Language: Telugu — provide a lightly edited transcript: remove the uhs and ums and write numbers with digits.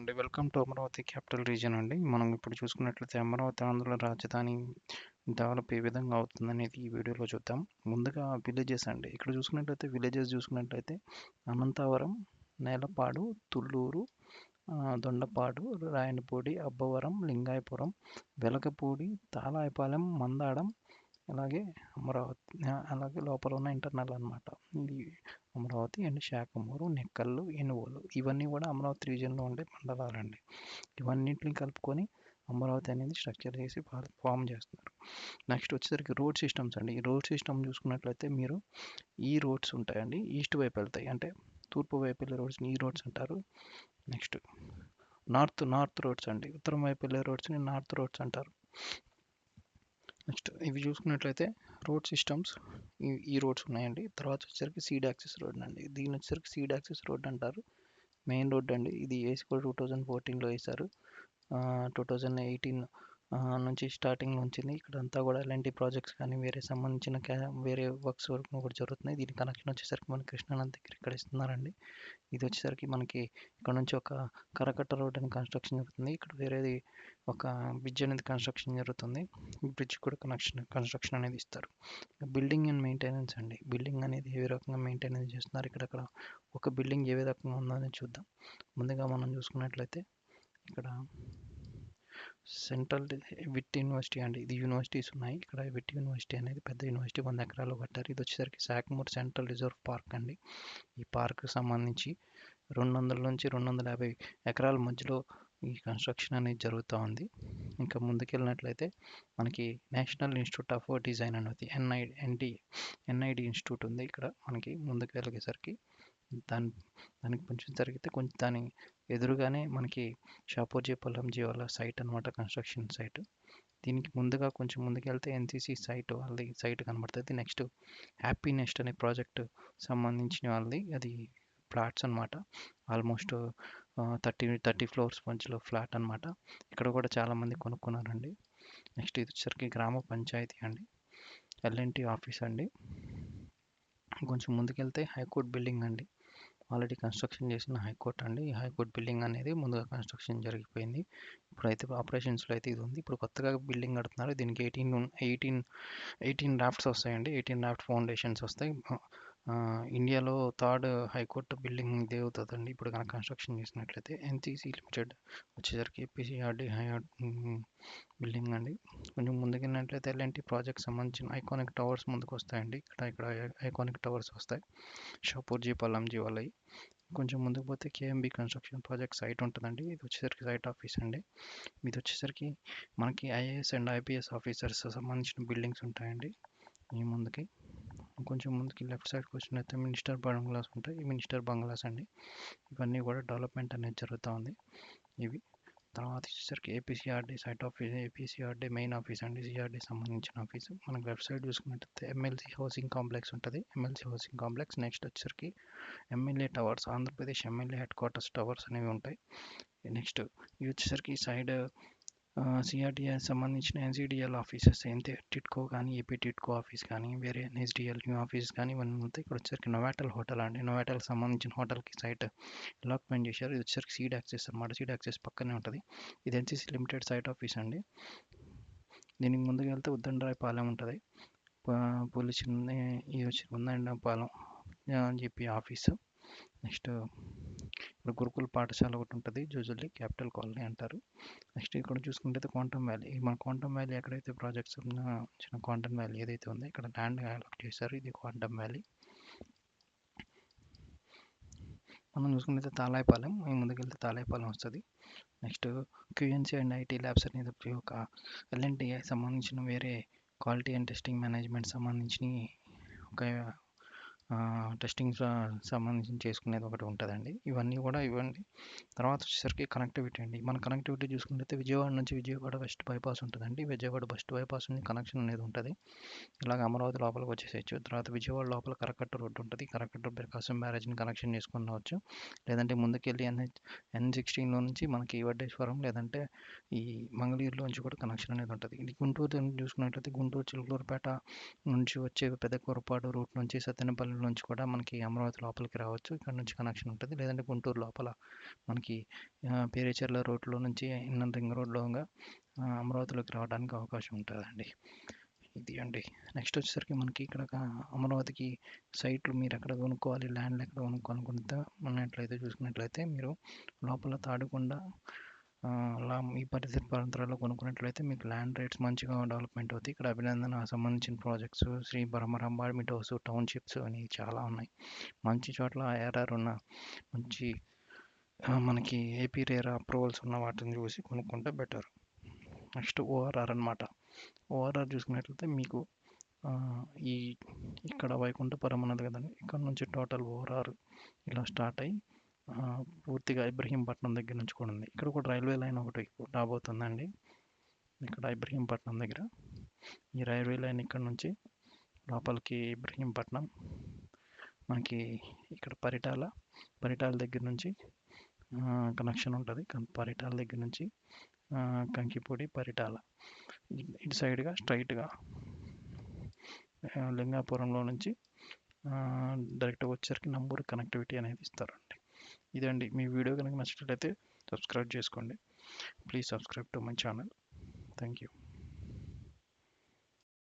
అండి. Welcome to Amaravati capital region అండి. మనం ఇప్పుడు చూసుకున్నట్లయితే అమరావతి ఆంధ్ర రాజధాని డెవలప్ ఏ విధంగా అవుతుందనేది ఈ వీడియోలో చూద్దాం. ముందుగా విలేజెస్ అండి. ఇక్కడ చూసుకున్నట్లయితే విలేజెస్ చూసుకున్నట్లయితే అనంతవరం, నేలపాడు, తుళ్ళూరు, దొండపాడు, రాయనపూడి, అబ్బవరం, లింగాయపురం, వెలగపూడి, తాళాయపాలెం, మందాడం, అలాగే అమరావతి, అలాగే లోపల ఉన్న ఇంటర్నల్ అనమాట. ఇది అమరావతి అండ్ శాఖమూరు, నెక్కల్లు, ఎనుగోలు ఇవన్నీ కూడా అమరావతి రీజియన్లో ఉండే మండలాలండి. ఇవన్నింటిని కలుపుకొని అమరావతి అనేది స్ట్రక్చర్ చేసి ఫామ్ చేస్తున్నారు. నెక్స్ట్ వచ్చేసరికి రోడ్ సిస్టమ్స్ అండి. ఈ రోడ్ సిస్టమ్ చూసుకున్నట్లయితే మీరు ఈ రోడ్స్ ఉంటాయండి, ఈస్ట్ వైపు వెళ్తాయి, అంటే తూర్పు వైపు వెళ్ళే రోడ్స్ని ఈ రోడ్స్ అంటారు. నెక్స్ట్ నార్త్ రోడ్స్ అండి, ఉత్తరం వైపు వెళ్ళే రోడ్స్ని నార్త్ రోడ్స్ అంటారు. నెక్స్ట్ ఇవి చూసుకున్నట్లయితే రోడ్ సిస్టమ్స్ ఈ రోడ్స్ ఉన్నాయండి. తర్వాత వచ్చేసరికి సీడ్ యాక్సెస్ రోడ్ అండి. దీని వచ్చేసరికి సీడ్ యాక్సెస్ రోడ్ అంటారు. మెయిన్ రోడ్ అండి. ఇది ఏసీ కూడా 2014లో వేశారు. 2018 నుంచి స్టార్టింగ్ ఉంచింది. ఇక్కడంతా కూడా ఎలాంటి ప్రాజెక్ట్స్ కానీ వేరే సంబంధించిన వేరే వర్క్స్ వర్క్ కూడా జరుగుతున్నాయి. దీని కనెక్షన్ వచ్చేసరికి మనకి కృష్ణానది దగ్గర ఇక్కడ ఇస్తున్నారండి. ఇది వచ్చేసరికి మనకి ఇక్కడ నుంచి ఒక కరకట్ట రోడ్ అని కన్స్ట్రక్షన్ జరుగుతుంది. ఇక్కడ వేరేది ఒక బ్రిడ్జ్ అనేది కన్స్ట్రక్షన్ జరుగుతుంది. ఈ బ్రిడ్జ్ కూడా కన్స్ట్రక్షన్ అనేది ఇస్తారు. బిల్డింగ్ అండ్ మెయింటెనెన్స్ అండి. బిల్డింగ్ అనేది ఏ రకంగా మెయింటెనెన్స్ చేస్తున్నారు, ఇక్కడ ఒక బిల్డింగ్ ఏ రకంగా ఉందని చూద్దాం. ముందుగా మనం చూసుకున్నట్లయితే ఇక్కడ సెంట్రల్ విట్ యూనివర్సిటీ అండి. ఇది యూనివర్సిటీస్ ఉన్నాయి. ఇక్కడ విట్ యూనివర్సిటీ అనేది పెద్ద యూనివర్సిటీ, 100 ఎకరాలు కట్టారు. ఇది వచ్చేసరికి శాఖమూరు సెంట్రల్ రిజర్వ్ పార్క్ అండి. ఈ పార్క్కి సంబంధించి 200 నుంచి 250 ఎకరాల మధ్యలో ఈ కన్స్ట్రక్షన్ అనేది జరుగుతూ ఉంది. ఇంకా ముందుకెళ్ళినట్లయితే మనకి నేషనల్ ఇన్స్టిట్యూట్ ఆఫ్ డిజైన్ అనేది ఎన్ఐడి ఇన్స్టిట్యూట్ ఉంది. ఇక్కడ మనకి ముందుకు వెళ్ళేసరికి దానికి కొంచెం జరిగితే కొంచెం దాని ఎదురుగానే మనకి షాపూర్జీపల్లం జీవాల సైట్ అనమాట, కన్స్ట్రక్షన్ సైట్. దీనికి ముందుగా కొంచెం ముందుకెళ్తే ఎన్సీసీ సైట్ వాళ్ళది సైట్ కనబడుతుంది. నెక్స్ట్ హ్యాపీ నెస్ట్ అనే ప్రాజెక్ట్ సంబంధించిన వాళ్ళది, అది ఫ్లాట్స్ అనమాట. ఆల్మోస్ట్ 30 ఫ్లోర్స్ మధ్యలో ఫ్లాట్ అనమాట. ఇక్కడ కూడా చాలామంది కొనుక్కున్నారండి. నెక్స్ట్ ఇది వచ్చేసరికి గ్రామ పంచాయతీ అండి, ఎల్ఎన్టీ ఆఫీస్ అండి. కొంచెం ముందుకెళ్తే హైకోర్టు బిల్డింగ్ అండి. ఆల్రెడీ కన్స్ట్రక్షన్ చేసిన హైకోర్టు అండి. ఈ హైకోర్టు బిల్డింగ్ అనేది ముందుగా కన్స్ట్రక్షన్ జరిగిపోయింది. ఇప్పుడైతే ఆపరేషన్స్లో అయితే ఇది ఉంది. ఇప్పుడు కొత్తగా బిల్డింగ్ కడుతున్నారు. దీనికి 18 డ్రాఫ్ట్స్ వస్తాయండి. 18 డ్రాఫ్ట్ ఫౌండేషన్స్ వస్తాయి. ఇండియాలో థర్డ్ హైకోర్టు బిల్డింగ్ ఇదే అవుతుందండి ఇప్పుడు కనుక కన్స్ట్రక్షన్ చేసినట్లయితే. ఎన్సీసీ లిమిటెడ్ వచ్చేసరికి ఏపీసీఆర్డీ బిల్డింగ్ అండి. కొంచెం ముందుకెళ్ళినట్లయితే ఎలాంటి ప్రాజెక్ట్ సంబంధించిన ఐకానిక్ టవర్స్ ముందుకు వస్తాయండి. ఇక్కడ ఐకానిక్ టవర్స్ వస్తాయి, షాపూర్జీపల్లం జీవాలయి. కొంచెం ముందుకు పోతే కేఎంబి కన్స్ట్రక్షన్ ప్రాజెక్ట్ సైట్ ఉంటుందండి. ఇది వచ్చేసరికి సైట్ ఆఫీస్ అండి. ఇది వచ్చేసరికి మనకి ఐఏఎస్ అండ్ ఐపీఎస్ ఆఫీసర్స్ సంబంధించిన బిల్డింగ్స్ ఉంటాయండి. ఈ ముందుకి కొంచెం ముందుకి లెఫ్ట్ సైడ్కి వచ్చినట్లయితే మినిస్టర్ బంగ్లాస్ ఉంటాయి. ఈ మినిస్టర్ బంగ్లాస్ అండి. ఇవన్నీ కూడా డెవలప్మెంట్ అనేది జరుగుతూ ఉంది. ఇవి తర్వాత వచ్చేసరికి APCRD site office, APCRD main office అండి, సిఆర్డీ సంబంధించిన ఆఫీసు. మనకి లెఫ్ట్ సైడ్ చూసుకున్నట్లయితే ఎమ్మెల్సీ హౌసింగ్ కాంప్లెక్స్ ఉంటుంది, ఎమ్మెల్సీ హౌసింగ్ కాంప్లెక్స్. నెక్స్ట్ వచ్చేసరికి MLA towers, Andhra Pradesh MLA headquarters towers అనేవి ఉంటాయి. నెక్స్ట్ ఇవి వచ్చేసరికి సైడ్ సిఆర్డీఏ సంబంధించిన ఎన్సీడీఎల్ ఆఫీసెస్, టిట్కో కానీ, ఏపీ టిట్కో ఆఫీస్ కానీ, వేరే ఎన్ఎస్డిఎల్ న్యూ ఆఫీస్ కానీ ఇవన్నీ ఉంటాయి. ఇక్కడ వచ్చేసరికి నోవాటెల్ హోటల్ అండి. నోవాటెల్కి సంబంధించిన హోటల్కి సైట్ అలాట్మెంట్ చేశారు. ఇది వచ్చేసరికి సీడ్ యాక్సెస్ అనమాట. సీడ్ యాక్సెస్ పక్కనే ఉంటుంది. ఇది ఎన్సీసీ లిమిటెడ్ సైట్ ఆఫీస్ అండి. దీనికి ముందుకు వెళ్తే ఉద్దండరాయపాలెం ఉంటుంది. పోలీస్ ఇది వచ్చి ఉద్దండపాలెం జీపీ ఆఫీసు. నెక్స్ట్ ఇప్పుడు గురుకుల పాఠశాల ఒకటి ఉంటుంది, జూజుల్లి క్యాపిటల్ కాలనీ అంటారు. నెక్స్ట్ ఇక్కడ చూసుకుంటే క్వాంటమ్ వ్యాలీ. మన క్వాంటమ్ వ్యాలీ ఎక్కడైతే ప్రాజెక్ట్స్ చిన్న క్వాంటమ్ వ్యాలీ ఏదైతే ఉందో ఇక్కడ ల్యాండ్ అలాట్ చేశారు. ఇది క్వాంటమ్ వ్యాలీ. మనం చూసుకుంటే తాళాయపాలెం, ఈ ముందుకెళ్తే తాళాయపాలెం వస్తుంది. నెక్స్ట్ క్యూఎన్సీ అండ్ ఐటీ ల్యాబ్స్ అనేది ఒక ఎల్ఎన్టీ సంబంధించిన వేరే క్వాలిటీ అండ్ టెస్టింగ్ మేనేజ్మెంట్ సంబంధించిన ఒక టెస్టింగ్ సంబంధించి చేసుకునేది ఒకటి ఉంటుందండి. ఇవన్నీ కూడా ఇవ్వండి. తర్వాత వచ్చేసరికి కనెక్టివిటీ అండి. మన కనెక్టివిటీ చూసుకుంటే విజయవాడ నుంచి విజయవాడ వెస్ట్ బైపాస్ ఉంటుందండి. విజయవాడ వెస్ట్ బైపాస్ నుంచి కనెక్షన్ అనేది ఉంటుంది. ఇలాగ అమరావతి లోపలికి వచ్చేసేయచ్చు. తర్వాత విజయవాడ లోపల కరకట్ట రోడ్డు ఉంటుంది. కరకట్ట ప్రకాశం బ్యారేజ్ని కనెక్షన్ చేసుకుని రావచ్చు. లేదంటే ముందుకెళ్ళి N16లో నుంచి మనకి వడ్డేశ్వరం లేదంటే ఈ మంగళగిరిలో నుంచి కూడా కనెక్షన్ అనేది ఉంటుంది. ఇది గుంటూరు చూసుకున్నట్లయితే గుంటూరు చిలుకూరుపేట నుంచి వచ్చే పెద్ద కొరపాడు రూట్ నుంచి సత్తెనపల్లి నుంచి కూడా మనకి అమరావతి లోపలికి రావచ్చు. ఇక్కడ నుంచి కనెక్షన్ ఉంటుంది. లేదంటే గుంటూరు లోపల మనకి పేరేచర్ల రోడ్లో నుంచి ఇన్నర్ రింగ్ రోడ్లోగా అమరావతిలోకి రావడానికి అవకాశం ఉంటుందండి. ఇది అండి. నెక్స్ట్ వచ్చేసరికి మనకి ఇక్కడ అమరావతికి సైట్లు మీరు ఎక్కడ కొనుక్కోవాలి, ల్యాండ్ ఎక్కడ కొనుక్కోవాలనుకుంటే ఉన్నట్లయితే చూసుకున్నట్లయితే మీరు లోపల తాడికొండ అలా ఈ పరిసర ప్రాంతాల్లో కొనుక్కున్నట్లయితే మీకు ల్యాండ్ రేట్స్ మంచిగా డెవలప్మెంట్ అవుతాయి. ఇక్కడ అభినందన సంబంధించిన ప్రాజెక్ట్స్, శ్రీ బ్రహ్మరాంబ బాడ్మిట్ హౌస్, టౌన్షిప్స్ అని చాలా ఉన్నాయి. మంచి చోట్ల ఐఆర్ఆర్ ఉన్న మంచి మనకి ఏపీ రేరా అప్రూవల్స్ ఉన్న వాటిని చూసి కొనుక్కుంటే బెటర్. నెక్స్ట్ ఓఆర్ఆర్ అనమాట. ఓఆర్ఆర్ చూసుకున్నట్లయితే మీకు ఈ ఇక్కడ వైకుంఠపురం ఉన్నది కదండి, ఇక్కడ నుంచి టోటల్ ఓఆర్ఆర్ ఇలా స్టార్ట్ అయ్యి పూర్తిగా ఇబ్రహీంపట్నం దగ్గర నుంచి కూడా ఉంది. ఇక్కడ కూడా రైల్వే లైన్ ఒకటి రాబోతుందండి. ఇక్కడ ఇబ్రహీంపట్నం దగ్గర ఈ రైల్వే లైన్ ఇక్కడ నుంచి లోపలికి ఇబ్రహీంపట్నం, మనకి ఇక్కడ పరిటాల దగ్గర నుంచి కనెక్షన్ ఉంటుంది. పరిటాల దగ్గర నుంచి కంకిపూడి, పరిటాల ఇటు సైడ్గా స్ట్రైట్గా లింగాపురంలో నుంచి డైరెక్ట్గా వచ్చేసరికి నంబూరు కనెక్టివిటీ అనేది ఇస్తారండి. ఇదండి. మీ వీడియో కనుక నచ్చినట్లయితే సబ్స్క్రైబ్ చేసుకోండి. Please subscribe to my channel. Thank you.